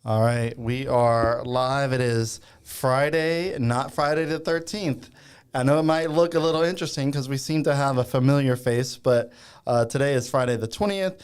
All right, we are live. It is Friday, not Friday the 13th. I know it might look a little interesting because we seem to have a familiar face, but today is Friday the 20th.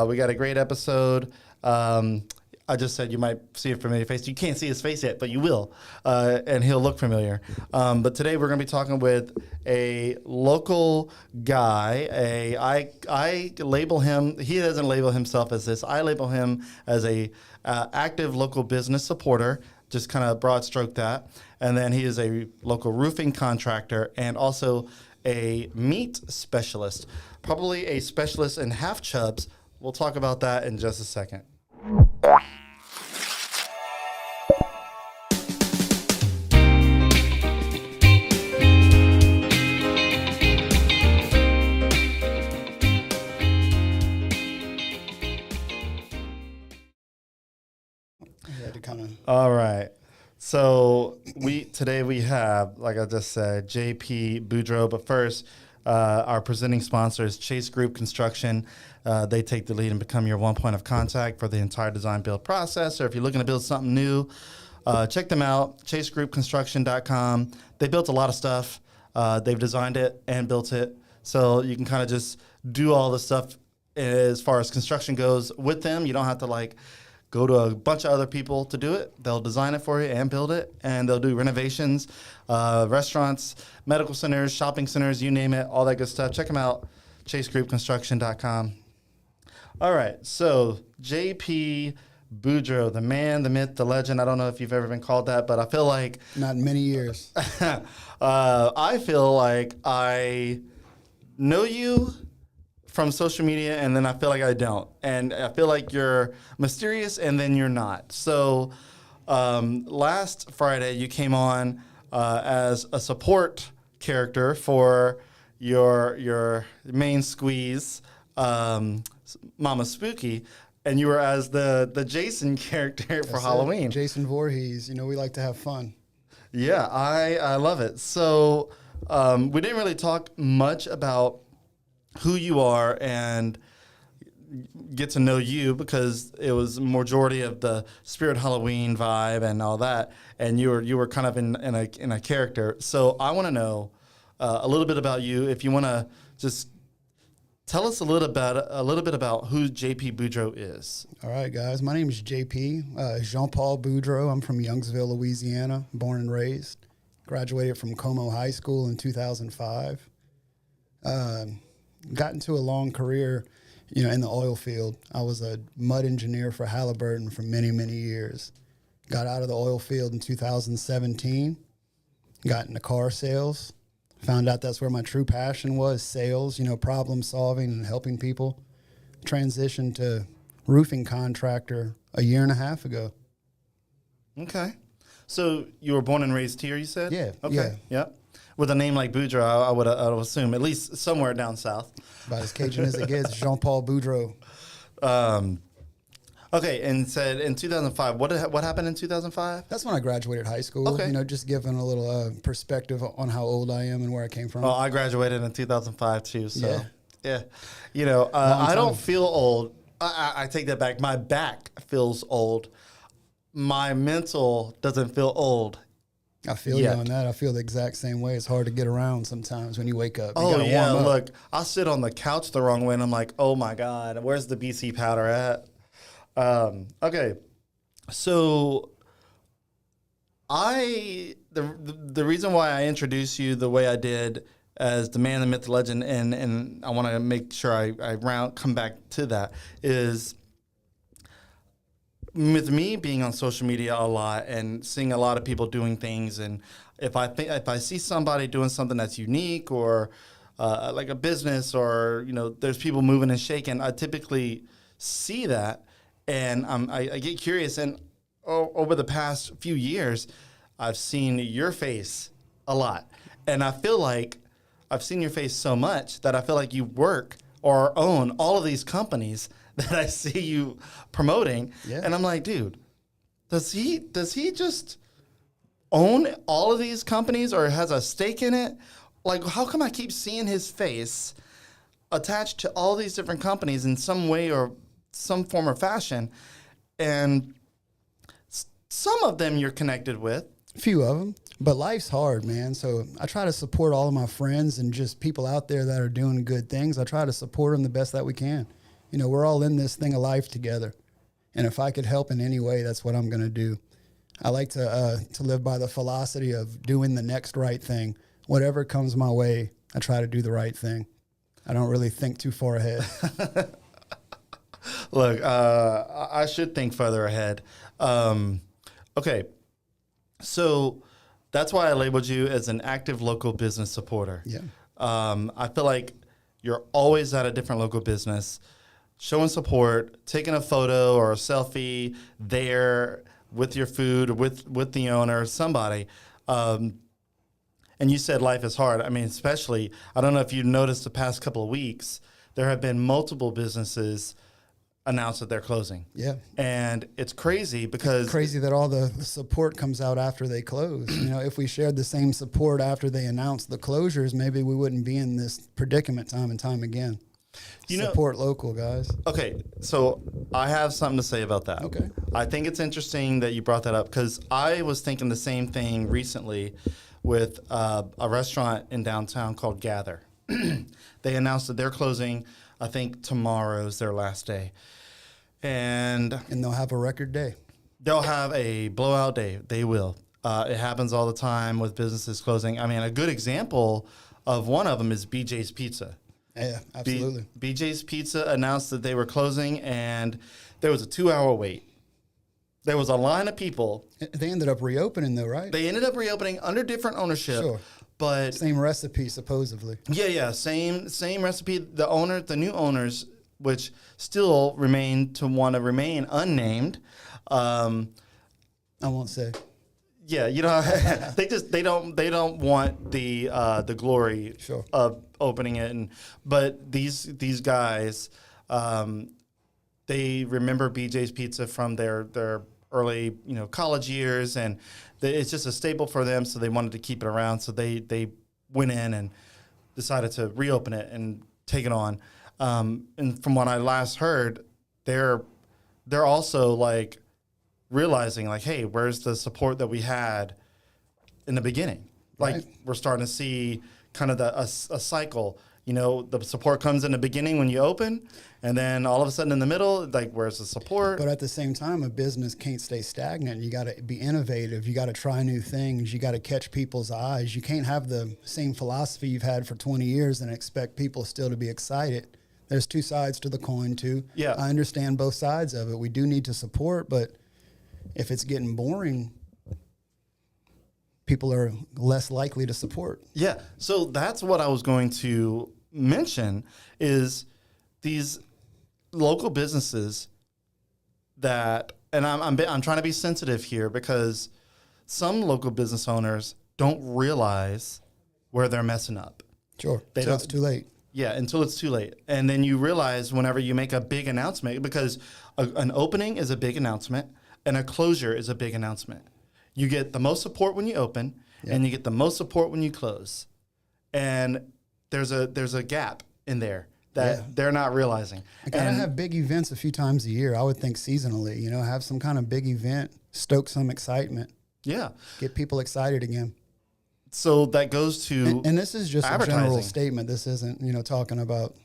We got a great episode. I just said you might see a familiar face. You can't see his face yet, but you will, and he'll look familiar. But today we're going to be talking with a local guy. I label him. He doesn't label himself as this. I label him as a active local business supporter. Just kind of broad stroke that. And then he is a local roofing contractor and also a meat specialist, probably a specialist in half chubs. We'll talk about that in just a second. All right. So today we have, like I just said, JP Boudreaux. But first, our presenting sponsor is Chase Group Construction. They take the lead and become your one point of contact for the entire design build process. Or if you're looking to build something new, check them out, chasegroupconstruction.com. They built a lot of stuff. They've designed it and built it. So you can kind of just do all the stuff as far as construction goes with them. You don't have to go to a bunch of other people to do it. They'll design it for you and build it, and they'll do renovations, restaurants, medical centers, shopping centers, you name it, all that good stuff. Check them out, chasegroupconstruction.com. All right, so JP Boudreaux, the man, the myth, the legend. I don't know if you've ever been called that, but I feel like... Not in many years. I feel like I know you from social media, and then I feel like I don't. And I feel like you're mysterious, and then you're not. So last Friday, you came on as a support character for your main squeeze, Mama Spooky, and you were as the Jason character for Halloween. Jason Voorhees. You know, we like to have fun. Yeah, I love it. So we didn't really talk much about who you are and get to know you because it was majority of the Spirit Halloween vibe and all that, and you were kind of in a character. So I want to know a little bit about you. If you want to just tell us a little bit about who JP Boudreaux is. All right, guys. My name is JP, Jean-Paul Boudreaux. I'm from Youngsville, Louisiana, born and raised. Graduated from Como High School in 2005. Got into a long career, in the oil field. I was a mud engineer for Halliburton for many, many years. Got out of the oil field in 2017. Got into car sales. Found out that's where my true passion was, sales, problem solving and helping people. Transitioned to roofing contractor a year and a half ago. Okay. So you were born and raised here, you said? Yeah. Okay. Yeah. With a name like Boudreaux, I would assume, at least somewhere down south. About as Cajun as it gets, Jean-Paul Boudreaux. Okay, and said in 2005, what happened in 2005? That's when I graduated high school. Okay. Just giving a little perspective on how old I am and where I came from. Oh, I graduated in 2005 too, so yeah. I don't feel old. I take that back. My back feels old. My mental doesn't feel old. I feel you on that. I feel the exact same way. It's hard to get around sometimes when you wake up. You gotta warm up. Look, I'll sit on the couch the wrong way, and I'm like, oh my God, where's the BC powder at? Okay, so the reason why I introduced you the way I did as the man, the myth, the legend, and I want to make sure I come back to that is with me being on social media a lot and seeing a lot of people doing things, and if I see somebody doing something that's unique or like a business or there's people moving and shaking, I typically see that. And I get curious, and over the past few years, I've seen your face a lot. And I feel like I've seen your face so much that I feel like you work or own all of these companies that I see you promoting. Yeah. And I'm like, dude, does he just own all of these companies or has a stake in it? Like, how come I keep seeing his face attached to all these different companies in some way or some form or fashion? And some of them you're connected with. A few of them, but life's hard, man. So I try to support all of my friends and just people out there that are doing good things. I try to support them the best that we can. You know, we're all in this thing of life together. And if I could help in any way, that's what I'm going to do. I like to live by the philosophy of doing the next right thing. Whatever comes my way, I try to do the right thing. I don't really think too far ahead. Look, I should think further ahead. Okay, so that's why I labeled you as an active local business supporter. Yeah. I feel like you're always at a different local business, showing support, taking a photo or a selfie there with your food, or with the owner, somebody. And you said life is hard. I mean, especially, I don't know if you noticed the past couple of weeks, there have been multiple businesses announce that they're closing. Yeah. And it's crazy because... It's crazy that all the support comes out after they close. You know, if we shared the same support after they announced the closures, maybe we wouldn't be in this predicament time and time again. Support local, guys. Okay, so I have something to say about that. Okay. I think it's interesting that you brought that up because I was thinking the same thing recently with a restaurant in downtown called Gather. They announced that they're closing. I think tomorrow's their last day. And they'll have a record day. They'll have a blowout day. They will. It happens all the time with businesses closing. I mean, a good example of one of them is BJ's Pizza. Yeah, absolutely. BJ's Pizza announced that they were closing, and there was a 2-hour wait. There was a line of people. They ended up reopening, though, right? They ended up reopening under different ownership. Sure. But same recipe, supposedly. Yeah, same recipe. The new owners, which still want to remain unnamed. I won't say. Yeah, you know, they don't want the glory Sure. of opening it. But these guys, they remember BJ's Pizza from their early college years, and it's just a staple for them. So they wanted to keep it around. So they went in and decided to reopen it and take it on. And from what I last heard, they're also like realizing like, hey, where's the support that we had in the beginning? Like Right. We're starting to see kind of a cycle. You know, the support comes in the beginning when you open, and then all of a sudden in the middle, like, where's the support? But at the same time, a business can't stay stagnant. You got to be innovative. You got to try new things. You got to catch people's eyes. You can't have the same philosophy you've had for 20 years and expect people still to be excited. There's two sides to the coin, too. Yeah. I understand both sides of it. We do need to support, but if it's getting boring, people are less likely to support. Yeah. So that's what I was going to mention is these local businesses that, and I'm trying to be sensitive here because some local business owners don't realize where they're messing up. Sure. So it's too late. Yeah, until it's too late. And then you realize whenever you make a big announcement, because an opening is a big announcement and a closure is a big announcement. You get the most support when you open, and you get the most support when you close. And there's a gap in there that they're not realizing. I gotta have big events a few times a year. I would think seasonally, have some kind of big event, stoke some excitement. Yeah. Get people excited again. So that goes to and this is just a general statement. This isn't, talking about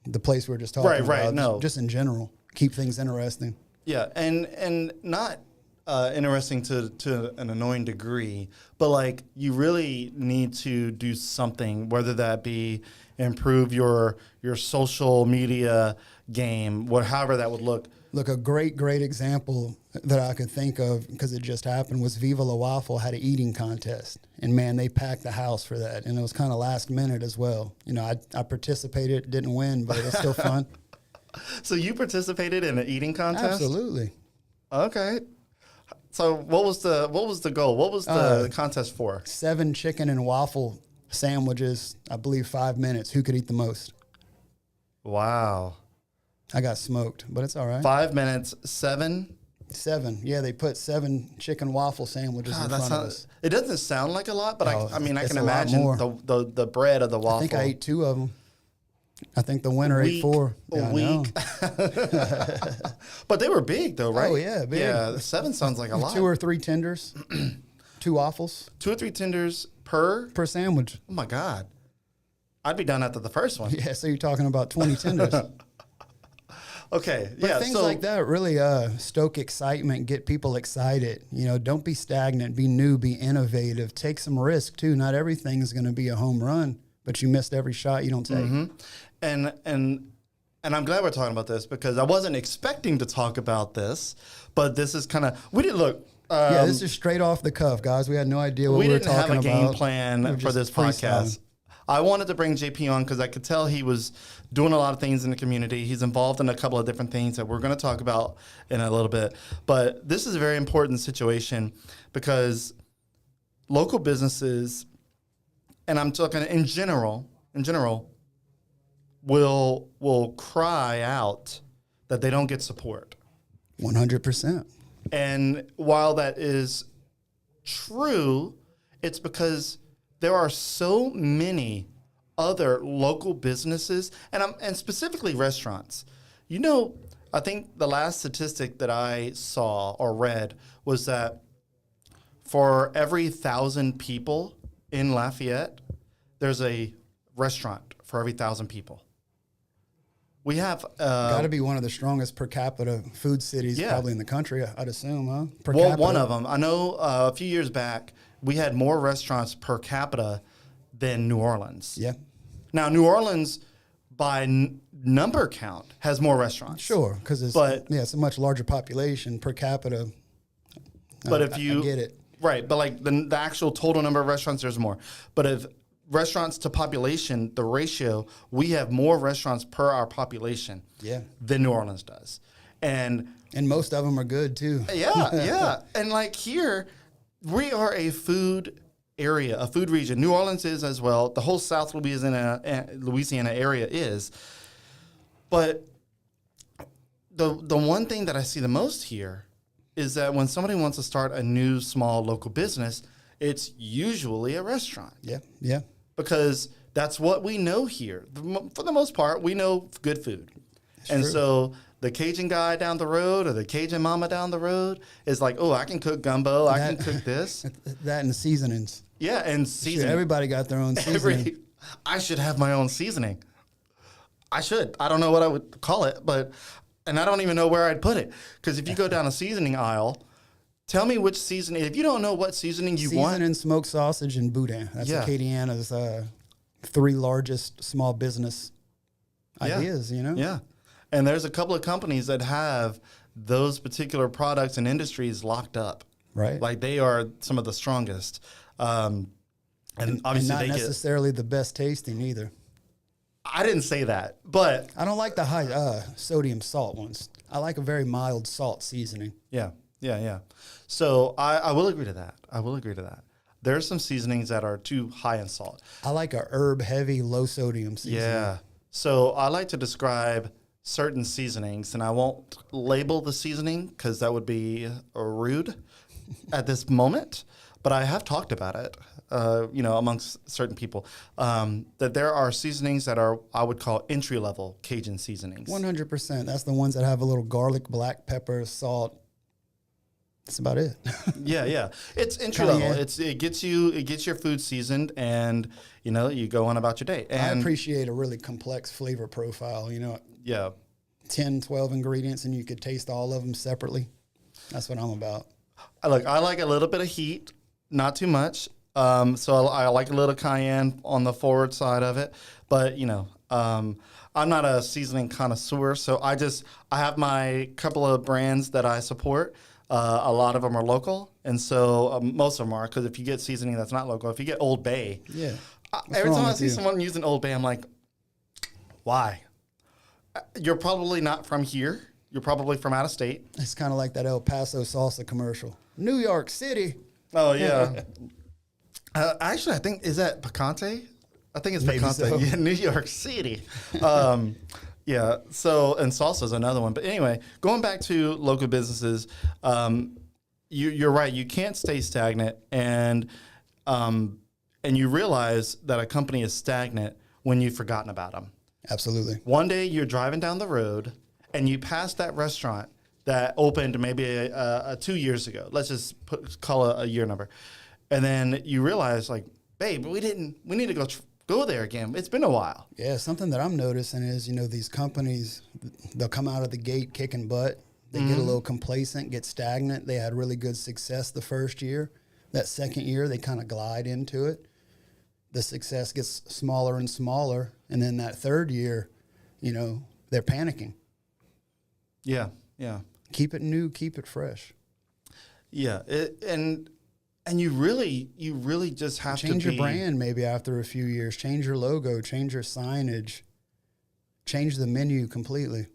the place we're just talking about. Right, no. Just in general. Keep things interesting. Yeah, and not interesting to an annoying degree, but like you really need to do something, whether that be improve your social media game, however that would look. Look, a great example that I could think of, because it just happened, was Viva La Waffle had an eating contest. And, man, they packed the house for that. And it was kind of last minute as well. I participated, didn't win, but it was still fun. So you participated in an eating contest? Absolutely. Okay. So what was the goal? What was the contest for? 7 chicken and waffle sandwiches, I believe 5 minutes. Who could eat the most? Wow. I got smoked, but it's all right. 5 minutes, 7? 7. Yeah, they put 7 chicken waffle sandwiches in front of us. It doesn't sound like a lot, but I can it's a lot imagine more. the bread of the waffle. I think I ate 2 of them. I think the winner ate 4. A week. But they were big, though, right? Oh, yeah, big. Yeah, 7 sounds like a lot. 2 or 3 tenders, 2 waffles. 2 or 3 tenders per sandwich. Oh, my God. I'd be done after the first one. Yeah, so you're talking about 20 tenders. Okay, But yeah. things like that really stoke excitement, get people excited. You know, don't be stagnant, be new, be innovative, take some risk too. Not everything is going to be a home run, but you missed every shot you don't take. Mm-hmm. And I'm glad we're talking about this because I wasn't expecting to talk about this, but this is kind of we didn't look. Yeah, this is straight off the cuff, guys. We had no idea what we were talking about. We didn't have a game plan We were for this just freestyling. podcast. I wanted to bring JP on because I could tell he was doing a lot of things in the community. He's involved in a couple of different things that we're going to talk about in a little bit. But this is a very important situation because local businesses, and I'm talking in general, will cry out that they don't get support. 100%. And while that is true, it's because there are so many other local businesses, and specifically restaurants. You know, I think the last statistic that I saw or read was that for every 1,000 people in Lafayette, there's a restaurant for every 1,000 people. We have Got to be one of the strongest per capita food cities probably in the country, I'd assume, huh? Per well, capita. one of them. I know a few years back, we had more restaurants per capita than New Orleans. Yeah. Now, New Orleans, by number count, has more restaurants. Sure, because it's a much larger population per capita. But I get it. Right, but like the actual total number of restaurants, there's more. But if restaurants to population, the ratio, we have more restaurants per our population than New Orleans does. And most of them are good, too. Yeah. And like here, we are a food area, a food region. New Orleans is as well. The whole South Louisiana area is. But the one thing that I see the most here is that when somebody wants to start a new small local business, it's usually a restaurant. Yeah. Because that's what we know here. For the most part, we know good food. And true. So the Cajun guy down the road or the Cajun mama down the road is like, oh, I can cook gumbo. I can cook this. That and seasonings. Yeah, and seasoning. Sure, everybody got their own seasoning. I should have my own seasoning. I should. I don't know what I would call it, and I don't even know where I'd put it. Because if you go down a seasoning aisle, tell me which seasoning. If you don't know what seasoning you want. Seasoning, smoked sausage, and boudin. That's Acadiana's 3 largest small business ideas, you know? Yeah. And there's a couple of companies that have those particular products and industries locked up. Right. Like they are some of the strongest. And obviously not necessarily the best tasting either. I didn't say that, but I don't like the high sodium salt ones. I like a very mild salt seasoning. Yeah. So I will agree to that. There are some seasonings that are too high in salt. I like a herb heavy, low sodium seasoning. Yeah. So I like to describe certain seasonings, and I won't label the seasoning because that would be rude at this moment. But I have talked about it, amongst certain people, that there are seasonings that are, I would call entry-level Cajun seasonings. 100%. That's the ones that have a little garlic, black pepper, salt. That's about it. Yeah. It's entry-level. It gets your food seasoned, and, you go on about your day. And I appreciate a really complex flavor profile, Yeah. 10, 12 ingredients, and you could taste all of them separately. That's what I'm about. Look, I like a little bit of heat. Not too much. So I like a little cayenne on the forward side of it. But, I'm not a seasoning connoisseur. So I have my couple of brands that I support. A lot of them are local. And so most of them are. Because if you get seasoning that's not local, if you get Old Bay. Yeah. Every time I see someone using Old Bay, I'm like, why? You're probably not from here. You're probably from out of state. It's kind of like that El Paso salsa commercial. New York City. Oh, yeah. Actually, I think, is that Picante? I think it's Maybe Picante. so. Yeah, New York City. Yeah, so, and salsa is another one. But anyway, going back to local businesses, you're right. You can't stay stagnant. And you realize that a company is stagnant when you've forgotten about them. Absolutely. One day you're driving down the road and you pass that restaurant that opened maybe 2 years ago. Let's just call a year number. And then you realize, like, babe, we need to go there again. It's been a while. Yeah, something that I'm noticing is, these companies, they'll come out of the gate kicking butt. They get a little complacent, get stagnant. They had really good success the first year. That second year, they kind of glide into it. The success gets smaller and smaller. And then that third year, they're panicking. Yeah. Keep it new, keep it fresh. Yeah. And you really just have change to your brand maybe after a few years. Change your logo, change your signage, change the menu completely.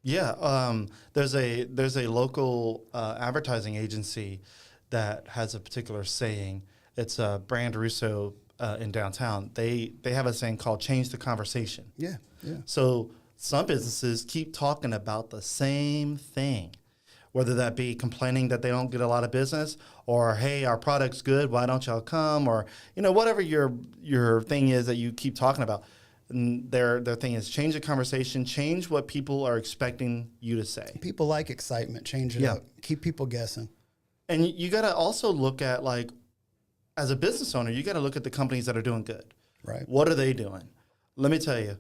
Yeah. There's a local advertising agency that has a particular saying. It's Brand Russo in downtown. They have a saying called "Change the Conversation." Yeah. So some businesses keep talking about the same thing, whether that be complaining that they don't get a lot of business, or hey, our product's good, why don't y'all come, or whatever your thing is that you keep talking about. And their thing is change the conversation, change what people are expecting you to say. People like excitement. Change it up. Keep people guessing. And you got to also look at, like, as a business owner, you got to look at the companies that are doing good. Right. What are they doing? Let me tell you,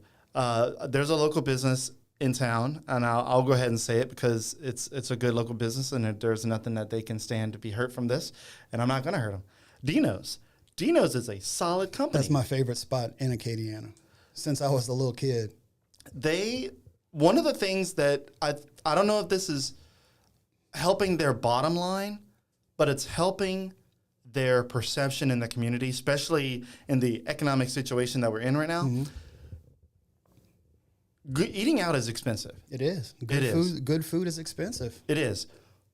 there's a local business in town, and I'll go ahead and say it because it's a good local business, and there's nothing that they can stand to be hurt from this, and I'm not going to hurt them. Dino's is a solid company. That's my favorite spot in Acadiana since I was a little kid. One of the things that I don't know if this is helping their bottom line, but it's helping their perception in the community, especially in the economic situation that we're in right now. Mm-hmm. Eating out is expensive. It is. Good food is expensive. It is.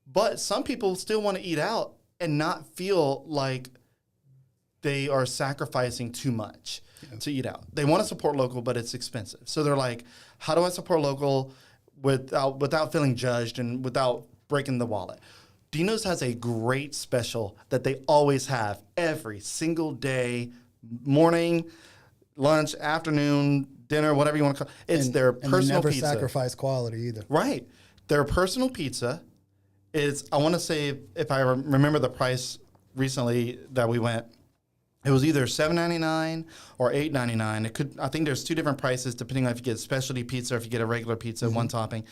But some people still want to eat out and not feel like they are sacrificing too much to eat out. They want to support local, but it's expensive. So they're like, how do I support local without feeling judged and without breaking the wallet? Dino's has a great special that they always have every single day, morning, lunch, afternoon, dinner, whatever you want to call it. It's their personal pizza. And they never sacrifice quality either. Right. Their personal pizza is, I want to say, if I remember the price recently that we went, it was either $7.99 or $8.99. I think there's two different prices depending on if you get specialty pizza or if you get a regular pizza, one topping.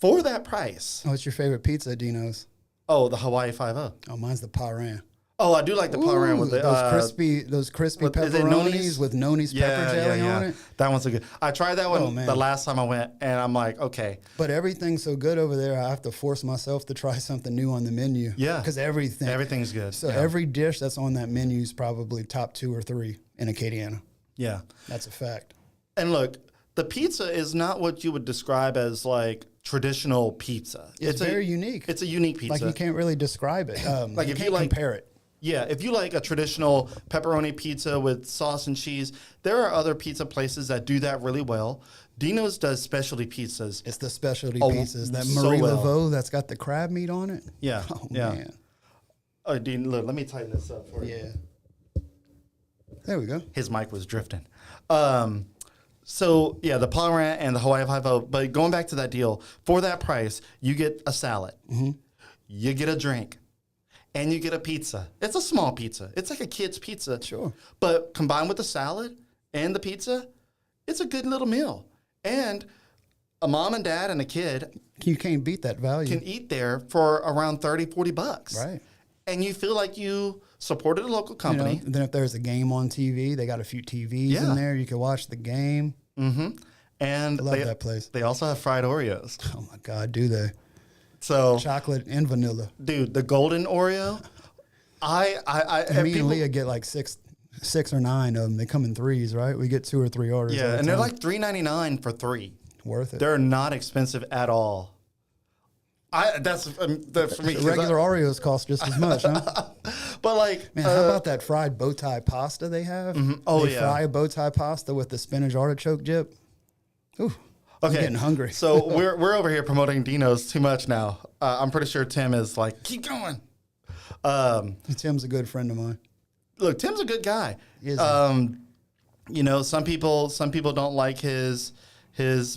For that price. What's your favorite pizza at Dino's? Oh, the Hawaii 5-0. Oh, mine's the parran. Oh, I do like the parran with those crispy pepperonis with noni's pepper jelly on it. That one's so good. I tried that one the last time I went, and I'm like, okay. But everything's so good over there, I have to force myself to try something new on the menu. Yeah. Because everything's good. So every dish that's on that menu is probably top 2 or 3 in Acadiana. Yeah. That's a fact. And look, the pizza is not what you would describe as like traditional pizza. It's very unique. It's a unique pizza. Like you can't really describe it. Like you can't compare it. Yeah, if you like a traditional pepperoni pizza with sauce and cheese, there are other pizza places that do that really well. Dino's does specialty pizzas. It's the specialty pizzas. That Marie Laveau that's got the crab meat on it. Yeah. Oh, man. Oh, Dean, look, let me tighten this up for you. Yeah. There we go. His mic was drifting. So, yeah, the parran and the Hawaii 5-0. But going back to that deal, for that price, you get a salad. Mm-hmm. You get a drink. And you get a pizza. It's a small pizza. It's like a kid's pizza. Sure. But combined with the salad and the pizza, it's a good little meal. And a mom and dad and a kid you can't beat that value. Can eat there for around $30-$40. Right. And you feel like you supported a local company. And then if there's a game on TV, they got a few TVs in there. You can watch the game. Mm-hmm. And I love that place. They also have fried Oreos. Oh, my God, do they? So chocolate and vanilla. Dude, the golden Oreo, me and Leah get like six or 9 of them. They come in 3s, right? We get 2 or 3 orders. Yeah, and they're like $3.99 for 3. Worth it. They're not expensive at all. That's for me. Regular Oreos cost just as much, huh? But like, man, how about that fried bow tie pasta they have? Mm-hmm. Oh, they fry a bow tie pasta with the spinach artichoke dip. Ooh. Okay. I'm getting hungry. So we're over here promoting Dino's too much now. I'm pretty sure Tim is like, keep going. Tim's a good friend of mine. Look, Tim's a good guy. He is. some people don't like his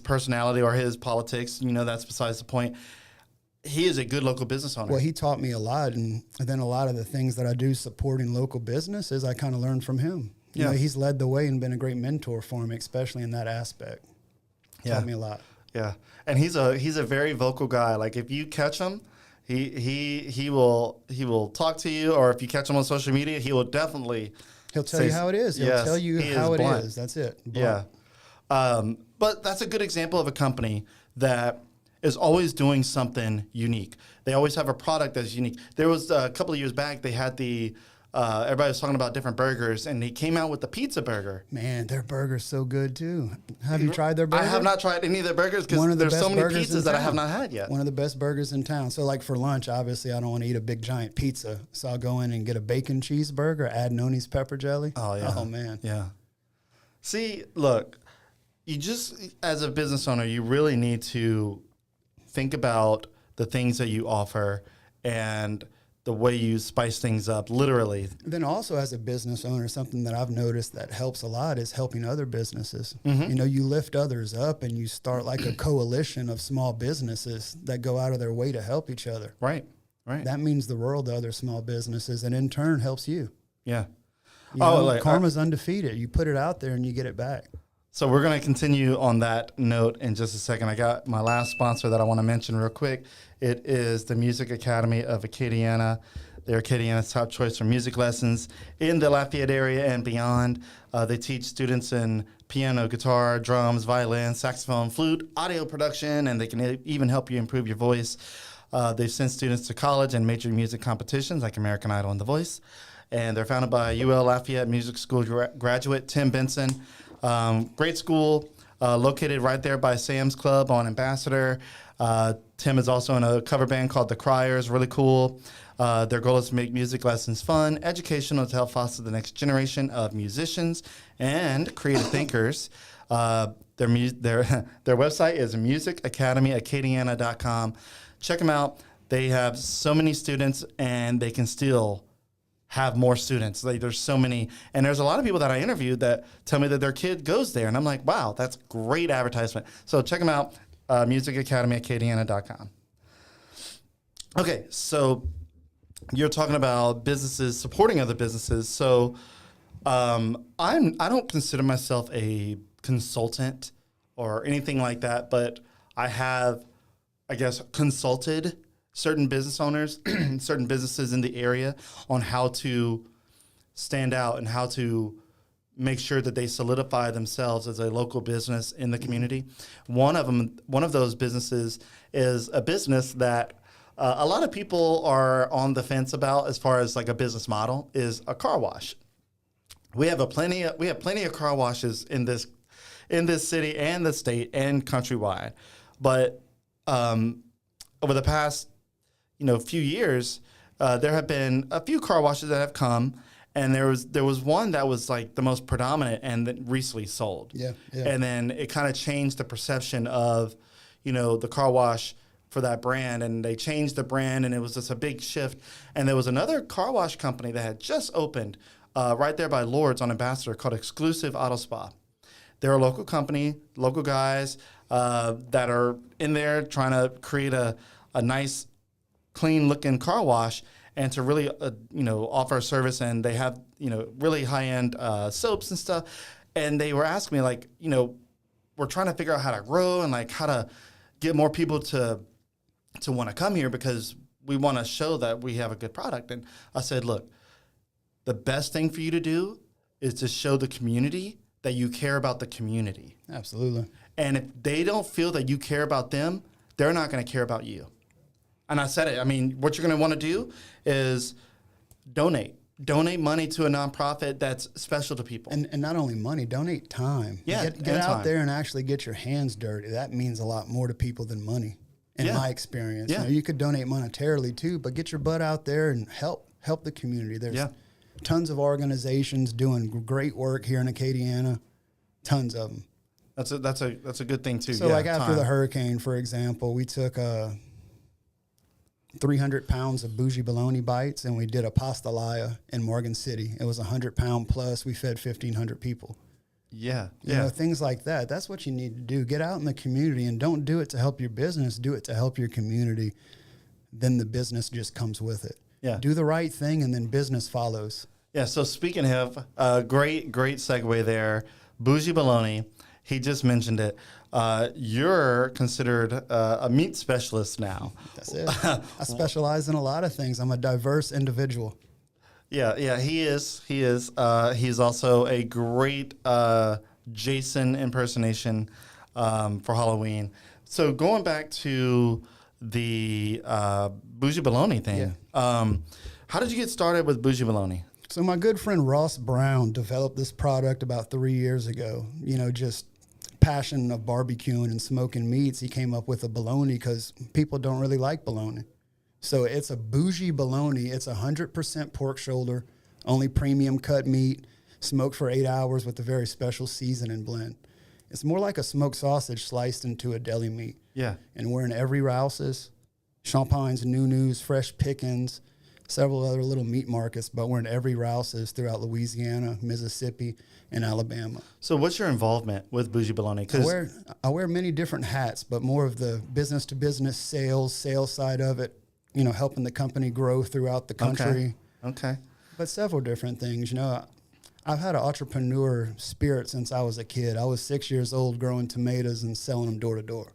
personality or his politics. That's besides the point. He is a good local business owner. Well, he taught me a lot, and then a lot of the things that I do supporting local businesses, I kind of learned from him. You know, he's led the way and been a great mentor for me, especially in that aspect. Taught me a lot. Yeah, and he's a very vocal guy. Like if you catch him, he will talk to you, or if you catch him on social media, he will definitely. He'll tell you how it is. He'll tell you how it is. That's it. Blunt. Yeah. But that's a good example of a company that is always doing something unique. They always have a product that's unique. There was a couple of years back, they had everybody was talking about different burgers, and he came out with the pizza burger. Man, their burger's so good too. Have you tried their burger? I have not tried any of their burgers because there's so many pizzas that I have not had yet. One of the best burgers in town. So like for lunch, obviously I don't want to eat a big giant pizza. So I'll go in and get a bacon cheeseburger, add Noni's pepper jelly. Oh, yeah. Oh, man. Yeah. See, look, you just, as a business owner, you really need to think about the things that you offer and the way you spice things up, literally. Then also as a business owner, something that I've noticed that helps a lot is helping other businesses. Mm-hmm. You lift others up and you start like a coalition of small businesses that go out of their way to help each other. Right. That means the world to other small businesses and in turn helps you. Yeah. Karma's undefeated. You put it out there and you get it back. So we're going to continue on that note in just a second. I got my last sponsor that I want to mention real quick. It is the Music Academy of Acadiana. They're Acadiana's top choice for music lessons in the Lafayette area and beyond. They teach students in piano, guitar, drums, violin, saxophone, flute, audio production, and they can even help you improve your voice. They've sent students to college and major music competitions like American Idol and The Voice. And they're founded by UL Lafayette Music School graduate Tim Benson. Great school, located right there by Sam's Club on Ambassador. Tim is also in a cover band called The Criers, really cool. Their goal is to make music lessons fun, educational, to help foster the next generation of musicians and creative thinkers. Their website is musicacademyacadiana.com. Check them out. They have so many students, and they can still have more students. Like there's so many, and there's a lot of people that I interviewed that tell me that their kid goes there, and I'm like, wow, that's great advertisement. So check them out, musicacademyacadiana.com. Okay, so you're talking about businesses supporting other businesses. So I don't consider myself a consultant or anything like that, but I have, I guess, consulted certain business owners, certain businesses in the area on how to stand out and how to make sure that they solidify themselves as a local business in the community. One of those businesses is a business that a lot of people are on the fence about as far as like a business model is a car wash. We have plenty of car washes in this city and the state and countrywide, but over the past few years, there have been a few car washes that have come, and there was one that was like the most predominant and that recently sold. Yeah. And then it kind of changed the perception of, the car wash for that brand, and they changed the brand, and it was just a big shift. And there was another car wash company that had just opened right there by Lourdes on Ambassador called Exclusive Auto Spa. They're a local company, local guys that are in there trying to create a nice, clean-looking car wash and to really, offer a service. And they have, really high-end soaps and stuff. And they were asking me, like, we're trying to figure out how to grow and, like, how to get more people to want to come here because we want to show that we have a good product. And I said, look, the best thing for you to do is to show the community that you care about the community. Absolutely. And if they don't feel that you care about them, they're not going to care about you. And I said it. I mean, what you're going to want to do is donate. Donate money to a nonprofit that's special to people. And not only money, donate time. Yeah, get out there and actually get your hands dirty. That means a lot more to people than money, in my experience. Yeah. You could donate monetarily too, but get your butt out there and help the community. There's tons of organizations doing great work here in Acadiana, tons of them. That's a good thing too. So like after the hurricane, for example, we took 300 pounds of bougie bologna bites, and we did a pastalaya in Morgan City. It was 100-pound plus. We fed 1,500 people. Yeah. You know, things like that. That's what you need to do. Get out in the community, and don't do it to help your business. Do it to help your community. Then the business just comes with it. Yeah. Do the right thing, and then business follows. Yeah. So speaking of, great segue there. Bougie Baloney, he just mentioned it. You're considered a meat specialist now. That's it. I specialize in a lot of things. I'm a diverse individual. Yeah, he is. He's also a great Jason impersonation for Halloween. So going back to the Bougie Baloney thing, how did you get started with Bougie Baloney? So my good friend Ross Brown developed this product about 3 years ago. You know, just passion of barbecuing and smoking meats. He came up with a bologna because people don't really like bologna. So it's a bougie bologna. It's 100% pork shoulder, only premium cut meat, smoked for 8 hours with a very special seasoning blend. It's more like a smoked sausage sliced into a deli meat. Yeah. And we're in every Rouse's, Champagne's, Nunu's, Fresh Pickens, several other little meat markets, but we're in every Rouse's throughout Louisiana, Mississippi, and Alabama. So what's your involvement with Bougie Baloney? I wear many different hats, but more of the business-to-business sales side of it, you know, helping the company grow throughout the country. Okay. But several different things. You know, I've had an entrepreneur spirit since I was a kid. I was 6 years old growing tomatoes and selling them door to door.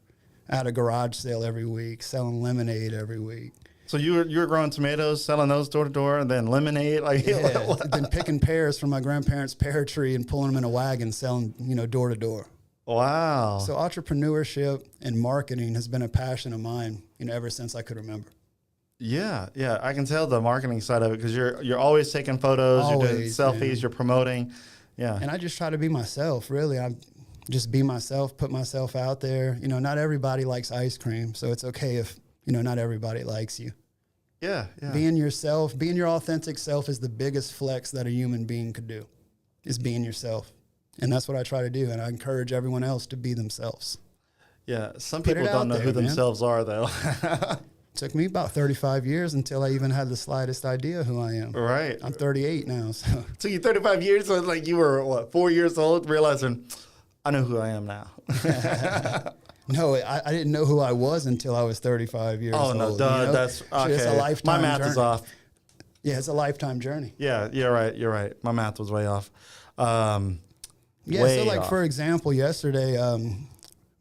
I had a garage sale every week, selling lemonade every week. So you were growing tomatoes, selling those door to door, and then lemonade? Yeah, been picking pears from my grandparents' pear tree and pulling them in a wagon, selling, you know, door to door. Wow. So entrepreneurship and marketing has been a passion of mine, you know, ever since I could remember. Yeah, I can tell the marketing side of it because you're always taking photos, you're doing selfies, man. You're promoting. Yeah. And I just try to be myself, really. I just be myself, put myself out there. You know, not everybody likes ice cream, so it's okay if, you know, not everybody likes you. Yeah. Being yourself, being your authentic self is the biggest flex that a human being could do, is being yourself. And that's what I try to do, and I encourage everyone else to be themselves. Yeah, some people don't know who themselves are, though. Took me about 35 years until I even had the slightest idea who I am. Right. I'm 38 now, so. It took you 35 years, so it's like you were, 4 years old, realizing, I know who I am now. No, I didn't know who I was until I was 35 years old. Oh, no, duh, you know? That's, okay. It's a lifetime My math journey. is off. Yeah, it's a lifetime journey. Yeah, you're right. My math was way off. So like, for example, yesterday,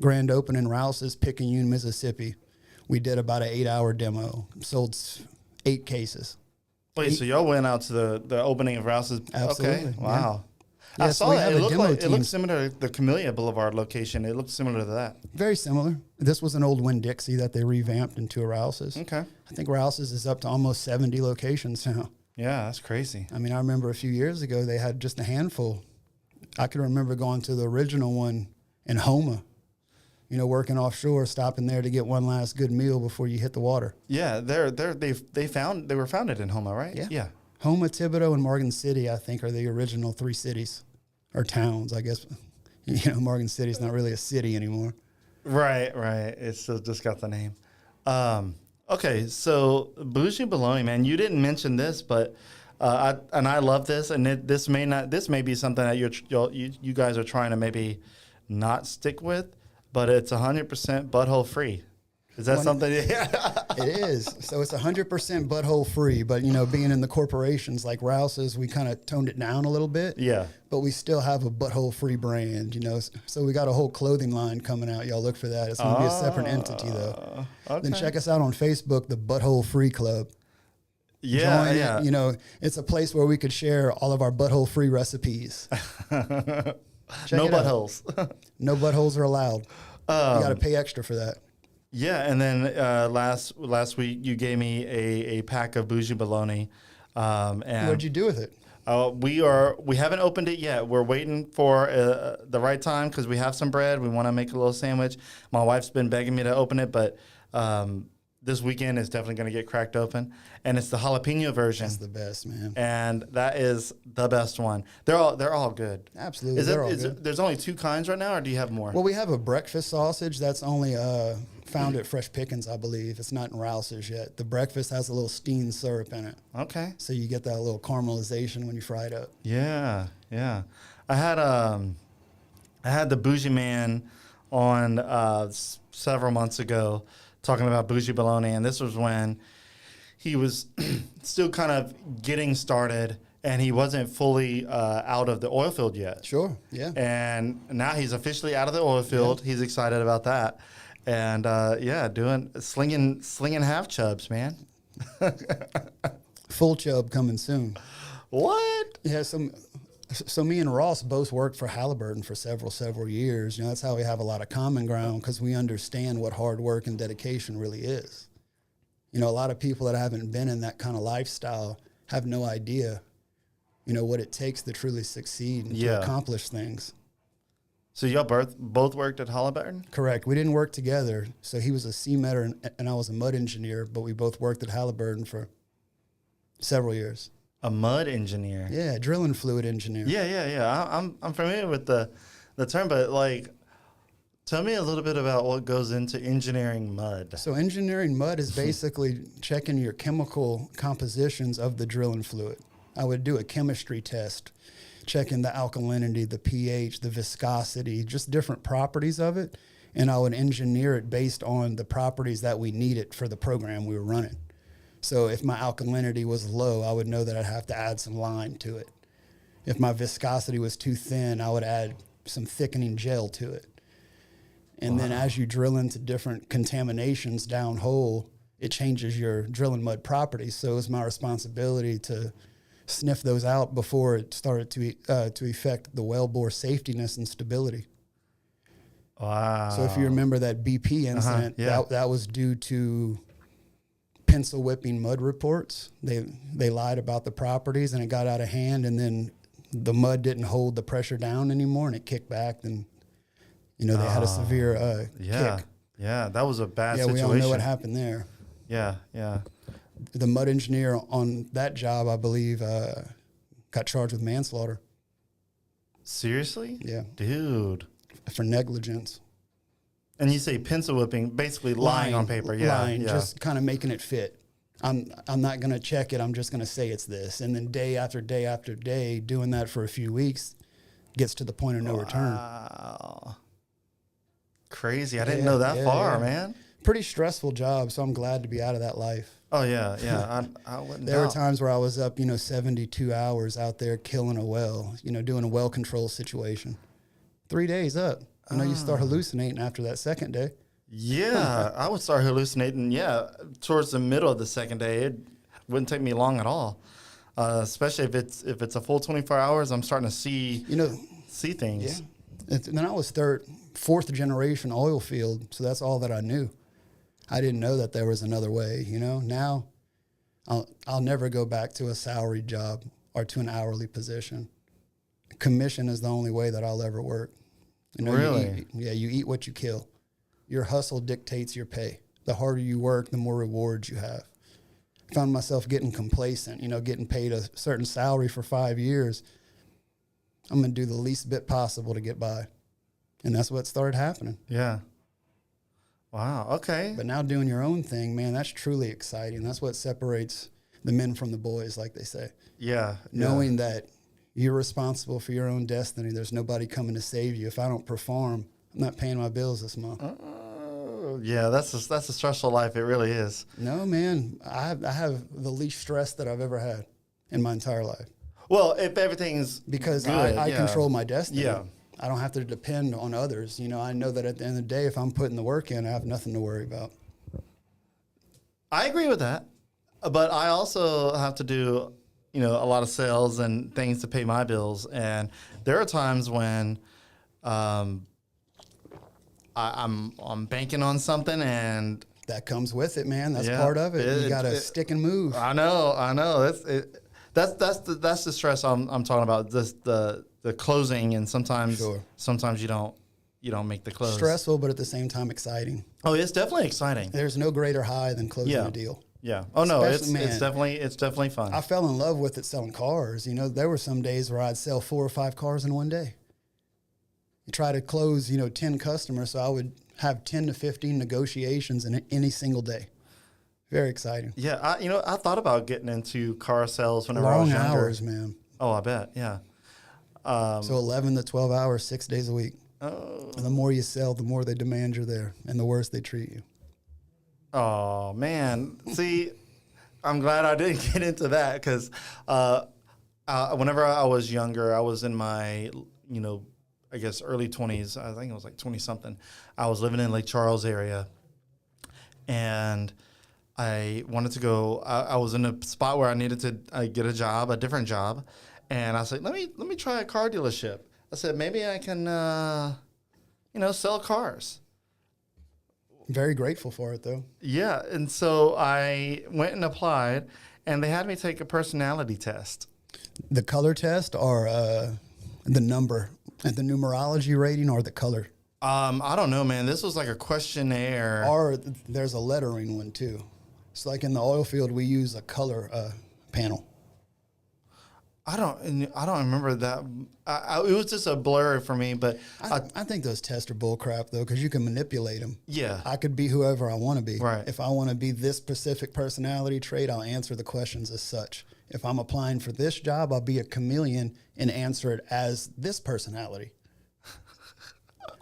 grand opening Rouse's, Picayune, Mississippi. We did about an 8-hour demo, sold 8 cases. Wait, so y'all went out to the opening of Rouse's? Absolutely. Okay, wow. Yeah. I saw it. It looked team. similar to the Camellia Boulevard location. It looked similar to that. Very similar. This was an old Winn-Dixie that they revamped into a Rouse's. Okay. I think Rouse's is up to almost 70 locations now. Yeah, that's crazy. I mean, I remember a few years ago they had just a handful. I can remember going to the original one in Houma, you know, working offshore, stopping there to get one last good meal before you hit the water. Yeah, they were founded in Houma, right? Yeah. Houma, Thibodaux, and Morgan City, I think, are the original 3 cities or towns. I guess, you know, Morgan City's not really a city anymore. Right. It's still just got the name. Okay, so Bougie Baloney, man, you didn't mention this, but I love this, and this may be something that you guys are trying to maybe not stick with, but it's 100% butthole free. Is that something? It is. So it's 100% butthole free, but, you know, being in the corporations like Rouse's, we kind of toned it down a little bit. Yeah. But we still have a butthole free brand, you know. So we got a whole clothing line coming out. Y'all look for that. It's going to be a separate entity, though. Okay. Then check us out on Facebook, the Butthole Free Club. Yeah, Join yeah. It. You know, it's a place where we could share all of our butthole free recipes. No buttholes. No buttholes are allowed. You got to pay extra for that. Yeah, and then last week you gave me a pack of Bougie Baloney. And what'd you do with it? We haven't opened it yet. We're waiting for the right time because we have some bread. We want to make a little sandwich. My wife's been begging me to open it, but this weekend is definitely going to get cracked open. And it's the jalapeno version. That's the best, man. And that is the best one. They're all good. Absolutely, There's only 2 kinds right now, or do you have more? Well, we have a breakfast sausage that's only found at Fresh Pickens, I believe. It's not in Rouse's yet. The breakfast has a little steamed syrup in it. Okay. So you get that little caramelization when you fry it up. Yeah. I had I had the Bougie Man on several months ago talking about bougie bologna, and this was when he was still kind of getting started, and he wasn't fully out of the oil field yet. Sure, yeah. And now he's officially out of the oil field. Yeah. He's excited about that. And, slinging half chubs, man. Full chub coming soon. What? Yeah, so me and Ross both worked for Halliburton for several years. You know, that's how we have a lot of common ground, because we understand what hard work and dedication really is. You know, a lot of people that haven't been in that kind of lifestyle have no idea, you know, what it takes to truly succeed and to accomplish things. So y'all both worked at Halliburton? Correct. We didn't work together. So he was a CMEtter and I was a mud engineer, but we both worked at Halliburton for several years. A mud engineer? Yeah, drilling fluid engineer. Yeah. I'm familiar with the term, but like, tell me a little bit about what goes into engineering mud. So engineering mud is basically checking your chemical compositions of the drilling fluid. I would do a chemistry test, checking the alkalinity, the pH, the viscosity, just different properties of it. And I would engineer it based on the properties that we needed for the program we were running. So if my alkalinity was low, I would know that I'd have to add some lime to it. If my viscosity was too thin, I would add some thickening gel to it. And then as you drill into different contaminations down hole, it changes your drilling mud properties. So it's my responsibility to sniff those out before it started to affect the wellbore safetiness and stability. Wow. So if you remember that BP incident, that was due to pencil whipping mud reports. They lied about the properties and it got out of hand, and then the mud didn't hold the pressure down anymore and it kicked back, and you know, they had a severe kick. Yeah, that was a bad situation. Yeah, we all know what happened there. Yeah. The mud engineer on that job, I believe, got charged with manslaughter. Seriously? Yeah. Dude. For negligence. And you say pencil whipping, basically lying on paper. Yeah. Just kind of making it fit. I'm not going to check it. I'm just going to say it's this. And then day after day after day, doing that for a few weeks gets to the point of no return. Wow. Crazy. I didn't know that far, man. Pretty stressful job, so I'm glad to be out of that life. Oh, yeah. I wouldn't There were times where I was up, 72 hours out there killing a well, doing a well control situation. 3 days up. You start hallucinating after that second day. Yeah, I would start hallucinating, towards the middle of the second day. It wouldn't take me long at all, especially if it's a full 24 hours. I'm starting to see things. Yeah. Then I was fourth generation oil field, so that's all that I knew. I didn't know that there was another way, Now I'll never go back to a salaried job or to an hourly position. Commission is the only way that I'll ever work. Really? You eat what you kill. Your hustle dictates your pay. The harder you work, the more rewards you have. I found myself getting complacent, getting paid a certain salary for 5 years. I'm going to do the least bit possible to get by. And that's what started happening. Yeah. Wow. Okay. But now doing your own thing, man, that's truly exciting. That's what separates the men from the boys, like they say. Yeah. Knowing that you're responsible for your own destiny. There's nobody coming to save you. If I don't perform, I'm not paying my bills this month. Yeah, that's a stressful life. It really is. No, man. I have the least stress that I've ever had in my entire life. Well, if everything's because good, I control my destiny. Yeah. I don't have to depend on others. I know that at the end of the day, if I'm putting the work in, I have nothing to worry about. I agree with that, but I also have to do, a lot of sales and things to pay my bills. And there are times when I'm banking on something, and that comes with it, man. That's part of it. You got to stick and move. I know. That's the stress I'm talking about. Just the closing, and sometimes you don't make the close. Stressful, but at the same time exciting. Oh, it's definitely exciting. There's no greater high than closing a deal. Yeah. Oh no, it's definitely fun. I fell in love with it selling cars. There were some days where I'd sell 4 or 5 cars in one day. You try to close, 10 customers, so I would have 10 to 15 negotiations in any single day. Very exciting. Yeah, I thought about getting into car sales whenever I was younger. Long hours, man. Oh, I bet. Yeah. So 11 to 12 hours, 6 days a week. Oh. And the more you sell, the more they demand you're there, and the worse they treat you. Oh, man. See, I'm glad I didn't get into that because whenever I was younger, I was in my, I guess early 20s. I think it was like 20-something. I was living in Lake Charles area, and I wanted to go. I was in a spot where I needed to get a different job, and I said, let me try a car dealership. I said, maybe I can, sell cars. Very grateful for it, though. Yeah, and so I went and applied, and they had me take a personality test. The color test or the number, and the numerology rating or the color? I don't know, man. This was like a questionnaire. Or there's a lettering one, too. It's like in the oil field, we use a color panel. I don't remember that. It was just a blur for me, but I think those tests are bull crap, though, because you can manipulate them. Yeah. I could be whoever I want to be. Right. If I want to be this specific personality trait, I'll answer the questions as such. If I'm applying for this job, I'll be a chameleon and answer it as this personality.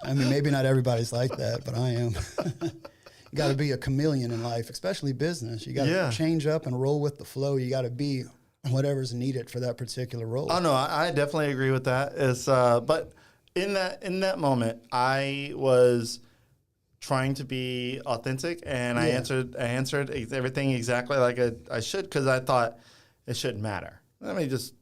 I mean, maybe not everybody's like that, but I am. You got to be a chameleon in life, especially business. You got to change up and roll with the flow. You got to be whatever's needed for that particular role. Oh no, I definitely agree with that. But in that moment, I was trying to be authentic, and I answered everything exactly like I should, because I thought it shouldn't matter. Let me just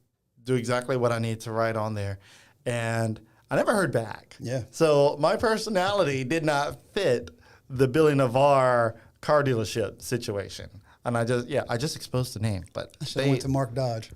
do exactly what I need to write on there, and I never heard back. Yeah. So my personality did not fit the Billy Navarre car dealership situation. And I just exposed the name, but they went to Mark Dodge.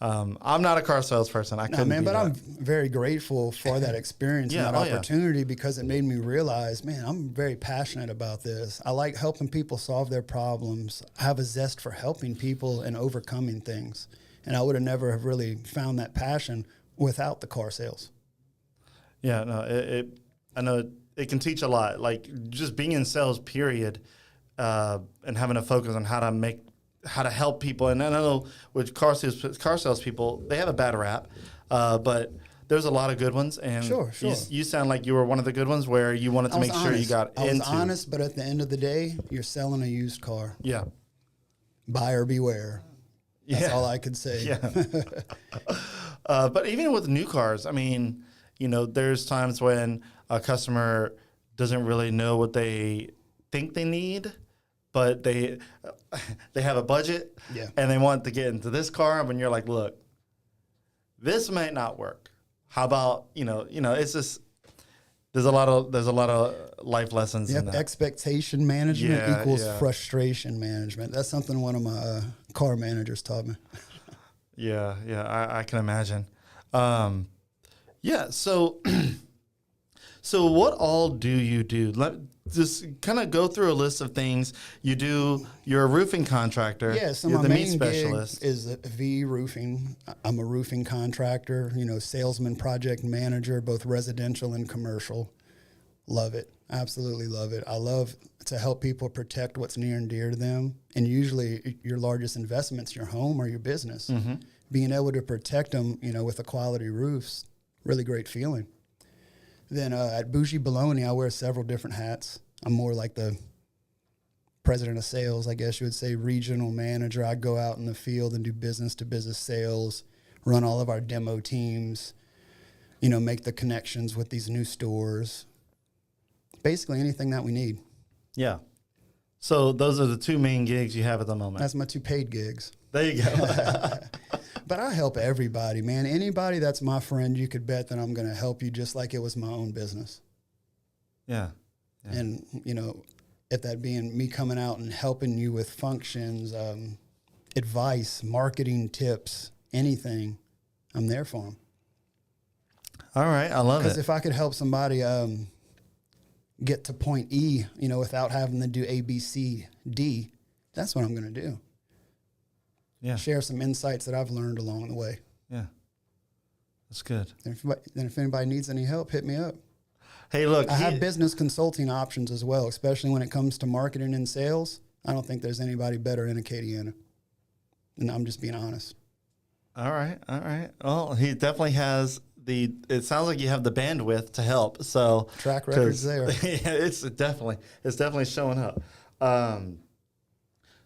I'm not a car salesperson. I'm very grateful for that experience and that opportunity because it made me realize, man, I'm very passionate about this. I like helping people solve their problems. I have a zest for helping people and overcoming things. And I would have never have really found that passion without the car sales. Yeah, no, I know it can teach a lot. Like just being in sales, period, and having a focus on how to help people. And I know with car sales people, they have a bad rap, but there's a lot of good ones. And sure. You sound like you were one of the good ones where you wanted to make sure you got into. I was honest, but at the end of the day, you're selling a used car. Yeah. Buyer beware. That's all I could say. Yeah. But even with new cars, I mean, there's times when a customer doesn't really know what they think they need, but they have a budget and they want to get into this car. And when you're like, look, this might not work. How about, it's just, there's a lot of life lessons in that. Expectation management equals frustration management. That's something one of my car managers taught me. I can imagine. So what all do you do? Just kind of go through a list of things you do. You're a roofing contractor. Yeah, so you're my the main meat specialist. gig is V Roofing. I'm a roofing contractor, salesman, project manager, both residential and commercial. Love it. Absolutely love it. I love to help people protect what's near and dear to them. And usually your largest investment's your home or your business. Mm-hmm. Being able to protect them, with a quality roofs, really great feeling. Then at Bougie Bologna, I wear several different hats. I'm more like the president of sales, I guess you would say, regional manager. I go out in the field and do business-to-business sales, run all of our demo teams, make the connections with these new stores. Basically anything that we need. Yeah. So those are the two main gigs you have at the moment. That's my two paid gigs. There you go. But I help everybody, man. Anybody that's my friend, you could bet that I'm going to help you just like it was my own business. Yeah. And, if that being me coming out and helping you with functions, advice, marketing tips, anything, I'm there for them. All right. I love it. Because if I could help somebody get to point E, without having to do A, B, C, D, that's what I'm going to do. Yeah. Share some insights that I've learned along the way. Yeah. That's good. And if anybody needs any help, hit me up. Hey, look. I have business consulting options as well, especially when it comes to marketing and sales. I don't think there's anybody better in Acadiana. And I'm just being honest. All right. Well, he definitely has it sounds like you have the bandwidth to help. So track record's there. Yeah, it's definitely showing up.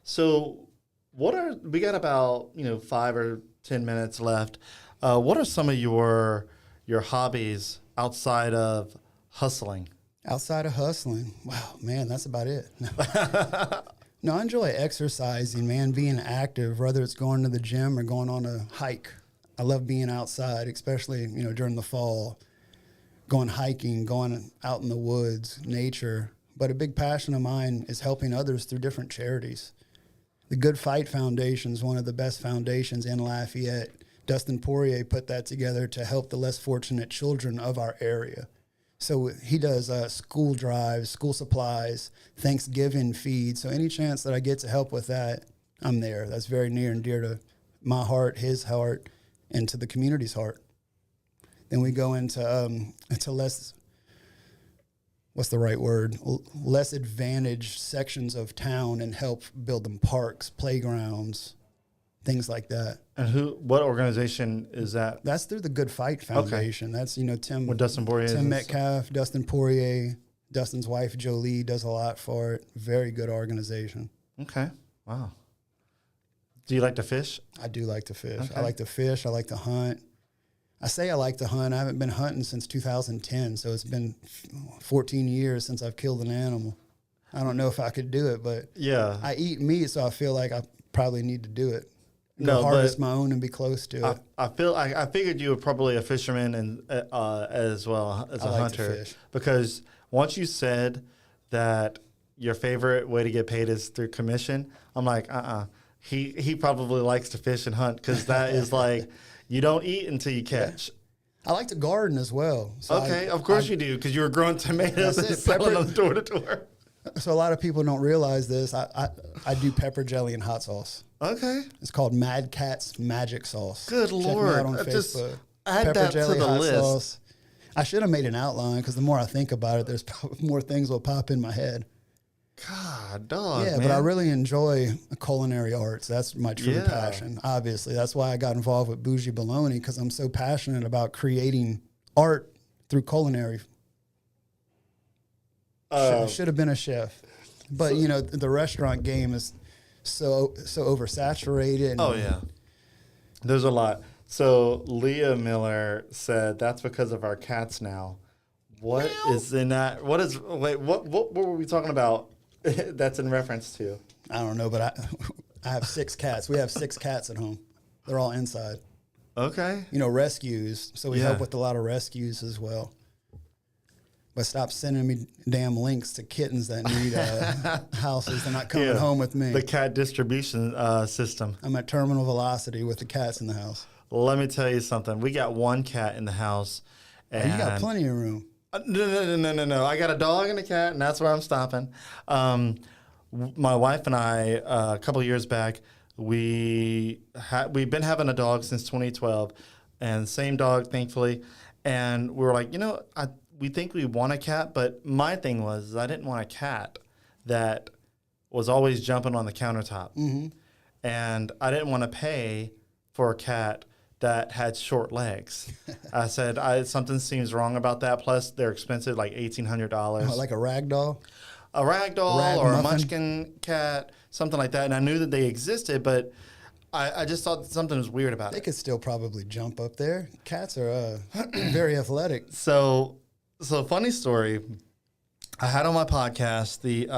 So we got about 5 or 10 minutes left. What are some of your hobbies outside of hustling? Outside of hustling, wow, man, that's about it. No, I enjoy exercising, man, being active, whether it's going to the gym or going on a hike. I love being outside, especially, during the fall, going hiking, going out in the woods, nature. But a big passion of mine is helping others through different charities. The Good Fight Foundation is one of the best foundations in Lafayette. Dustin Poirier put that together to help the less fortunate children of our area. So he does school drives, school supplies, Thanksgiving feeds. So any chance that I get to help with that, I'm there. That's very near and dear to my heart, his heart, and to the community's heart. Then we go into less, what's the right word? Less advantaged sections of town and help build them parks, playgrounds, things like that. And what organization is that? That's through the Good Fight Foundation. Okay. That's, Tim. With Dustin Poirier. Tim Metcalf, Dustin Poirier, Dustin's wife, Jolie, does a lot for it. Very good organization. Okay. Wow. Do you like to fish? I do like to fish. Okay. I like to fish. I like to hunt. I say I like to hunt. I haven't been hunting since 2010, so it's been 14 years since I've killed an animal. I don't know if I could do it, but yeah, I eat meat, so I feel like I probably need to do it. Harvest my own and be close to it. I figured you were probably a fisherman and as well as a hunter, because once you said that your favorite way to get paid is through commission, I'm like, he probably likes to fish and hunt, because that is like, you don't eat until you catch. Yeah. I like to garden as well. So of course you do, because you were growing tomatoes and selling them door to door. So a lot of people don't realize this. I do pepper jelly and hot sauce. Okay. It's called Mad Cat's Magic Sauce. Good Check Lord. me out on Facebook. Just add pepper that jelly, to the hot list. Sauce. I should have made an outline, because the more I think about it, there's more things will pop in my head. God, dog, yeah, man. but I really enjoy culinary arts. That's my true passion, obviously. That's why I got involved with Bougie Bologna, because I'm so passionate about creating art through culinary. Should have been a chef. But, the restaurant game is so oversaturated. Oh, yeah. There's a lot. So Leah Miller said, that's because of our cats now. What is in that? What were we talking about that's in reference to? I don't know, but I have 6 cats. We have 6 cats at home. They're all inside. Okay. Rescues. So we help with a lot of rescues as well. But stop sending me damn links to kittens that need houses. They're not coming home with me. The cat distribution system. I'm at terminal velocity with the cats in the house. Let me tell you something. We got 1 cat in the house. And you got plenty of room. No. I got a dog and a cat, and that's where I'm stopping. My wife and I, a couple of years back, we've been having a dog since 2012, and same dog, thankfully. And we were like, we think we want a cat, but my thing was I didn't want a cat that was always jumping on the countertop. Mm-hmm. And I didn't want to pay for a cat that had short legs. I said, something seems wrong about that. Plus, they're expensive, like $1,800. Oh, like a rag doll? A rag doll or a munchkin cat, something like that. And I knew that they existed, but I just thought something was weird about it. They could still probably jump up there. Cats are very athletic. So funny story. I had on my podcast the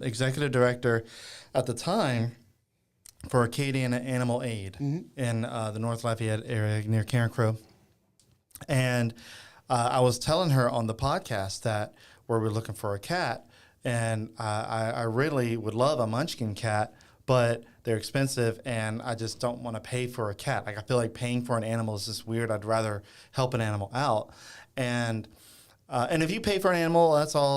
executive director at the time for Acadiana Animal Aid in the North Lafayette area near Karen Crow. And I was telling her on the podcast that we're looking for a cat. And I really would love a munchkin cat, but they're expensive, and I just don't want to pay for a cat. Like, I feel like paying for an animal is just weird. I'd rather help an animal out. And if you pay for an animal,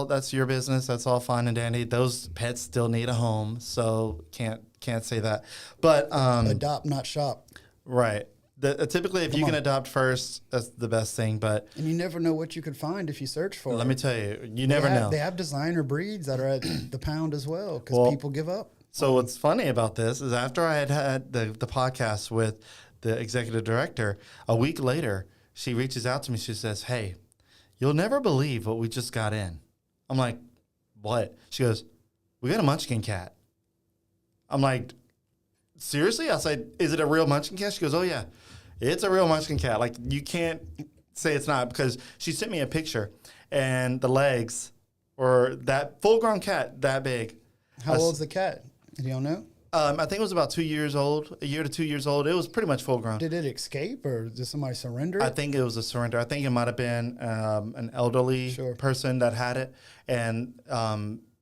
that's your business. That's all fine and dandy. Those pets still need a home, so can't say that. But adopt, not shop. Right. Typically, if you can adopt first, that's the best thing. But and you never know what you could find if you search for it. Let me tell you, you never know. They have designer breeds that are at the pound as well, because people give up. So what's funny about this is after I had the podcast with the executive director, a week later, she reaches out to me. She says, "Hey, you'll never believe what we just got in." I'm like, "What?" She goes, "We got a munchkin cat." I'm like, "Seriously?" I said, "Is it a real munchkin cat?" She goes, "Oh, yeah, it's a real munchkin cat. Like, you can't say it's not," because she sent me a picture, and the legs were that full-grown cat that big. How old's the cat? You don't know? I think it was about 2 years old, a year to 2 years old. It was pretty much full-grown. Did it escape, or did somebody surrender I it? think it was a surrender. I think it might have been an elderly Sure. person that had it, and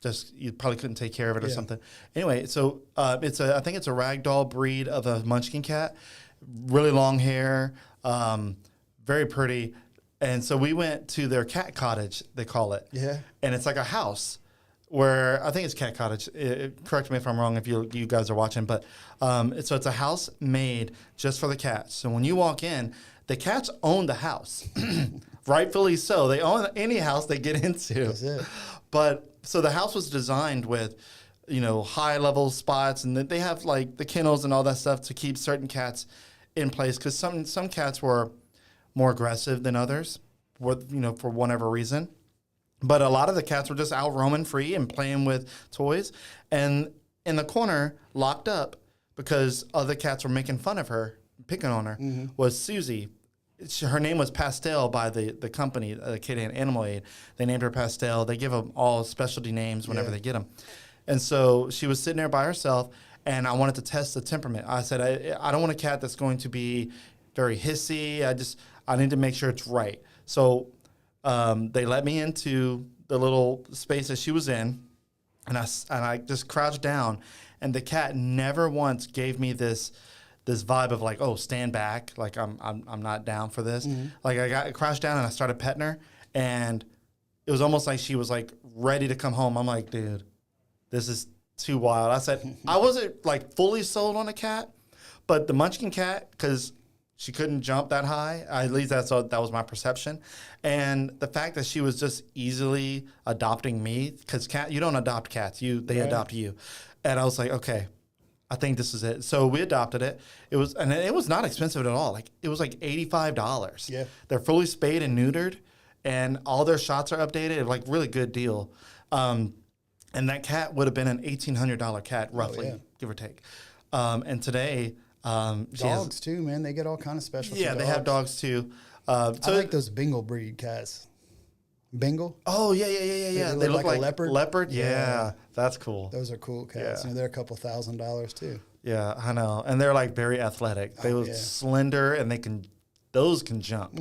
just you probably couldn't take care of it or Yeah. something. Anyway, so I think it's a ragdoll breed of a munchkin cat, really long hair, very pretty. And so we went to their cat cottage, they call it. Yeah. And it's like a house where I think it's cat cottage. Correct me if I'm wrong if you guys are watching, but so it's a house made just for the cats. So when you walk in, the cats own the house, rightfully so. They own any house they get into. That's it. But so the house was designed with, high level spots, and they have like the kennels and all that stuff to keep certain cats in place because some cats were more aggressive than others, for whatever reason. But a lot of the cats were just out roaming free and playing with toys. And in the corner, locked up, because other cats were making fun of her, picking on her, was Susie. Her name was Pastel by the company, the Acadian Animal Aid. They named her Pastel. They give them all specialty names whenever they get them. And so she was sitting there by herself, and I wanted to test the temperament. I said, I don't want a cat that's going to be very hissy. I need to make sure it's right. So they let me into the little space that she was in, and I just crouched down, and the cat never once gave me this vibe of like, oh, stand back, like I'm not down for this. Like I crouched down and I started petting her, and it was almost like she was like ready to come home. I'm like, dude, this is too wild. I said I wasn't like fully sold on a cat, but the munchkin cat, because she couldn't jump that high. At least that was my perception. And the fact that she was just easily adopting me, because you don't adopt cats, they adopt you. And I was like, okay, I think this is it. So we adopted it. It was not expensive at all. Like it was like $85. Yeah. They're fully spayed and neutered, and all their shots are updated. Like really good deal. And that cat would have been an $1,800 cat, roughly, give or take. And today, Dogs too, man. They get all kind of special. Yeah, they have dogs too. I like those Bengal breed cats. Bengal? Oh yeah. They look like a leopard. Leopard, yeah, that's cool. Those are cool cats. Yeah. They're a couple $1,000s too. Yeah, I know, and they're like very athletic. They look slender, and those can jump.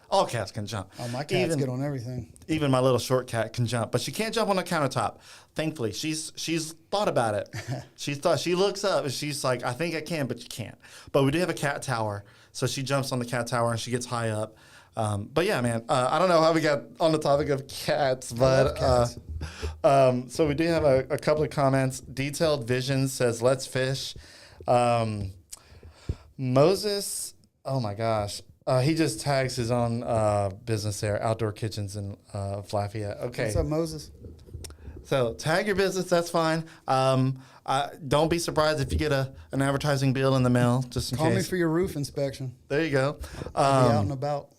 All cats can jump. Oh, my cats get on everything. Even my little short cat can jump, but she can't jump on the countertop. Thankfully, she's thought about it. She looks up and she's like, I think I can, but you can't. But we do have a cat tower, so she jumps on the cat tower and she gets high up. But yeah, man, I don't know how we got on the topic of cats, but so we do have a couple of comments. Detailed Vision says, "Let's fish." Moses, oh my gosh. He just tags his own business there, Outdoor Kitchens in Lafayette. Okay. What's up, Moses? So tag your business, that's fine. Don't be surprised if you get an advertising bill in the mail, just in case. Call me for your roof inspection. There you go. I'll be out and about.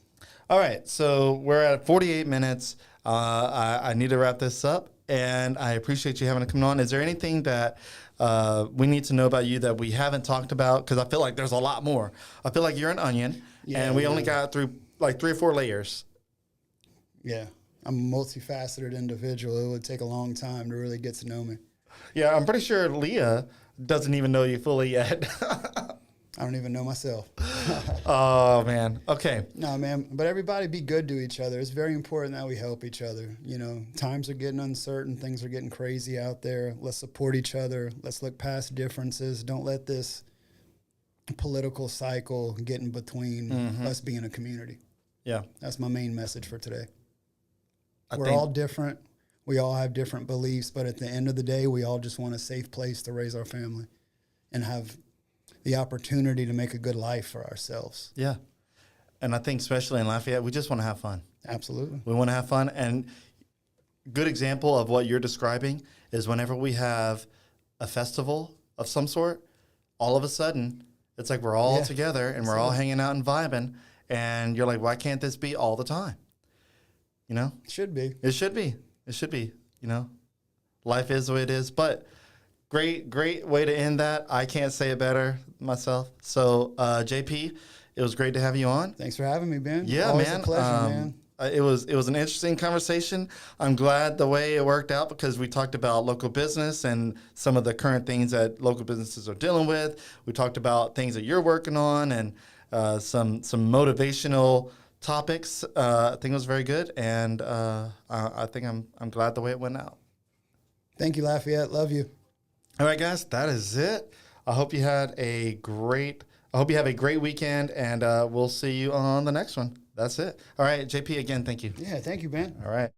All right, so we're at 48 minutes. I need to wrap this up, and I appreciate you having to come on. Is there anything that we need to know about you that we haven't talked about? Because I feel like there's a lot more. I feel like you're an onion, and we only got through like 3 or 4 layers. Yeah, I'm a multifaceted individual. It would take a long time to really get to know me. Yeah, I'm pretty sure Leah doesn't even know you fully yet. I don't even know myself. Oh, man. Okay. No, man. But everybody be good to each other. It's very important that we help each other. Times are getting uncertain. Things are getting crazy out there. Let's support each other. Let's look past differences. Don't let this political cycle get in between us being a community. Yeah. That's my main message for today. We're all different. We all have different beliefs. But at the end of the day, we all just want a safe place to raise our family and have the opportunity to make a good life for ourselves. Yeah. And I think especially in Lafayette, we just want to have fun. Absolutely. We want to have fun. And good example of what you're describing is whenever we have a festival of some sort, all of a sudden, it's like we're all together and we're all hanging out and vibing. and you're like, why can't this be all the time? You know, It should be. it should be. It should be. You know, life is the way it is. But great way to end that. I can't say it better myself. So, JP, it was great to have you on. Thanks for having me, Ben. Yeah, Always man. a pleasure, man. It was an interesting conversation. I'm glad the way it worked out because we talked about local business and some of the current things that local businesses are dealing with. We talked about things that you're working on and some motivational topics. I think it was very good, and I think I'm glad the way it went out. Thank you, Lafayette. Love you. All right, guys, that is it. I hope you have a great weekend, and we'll see you on the next one. That's it. All right, JP, again, thank you. Yeah, thank you, Ben. All right.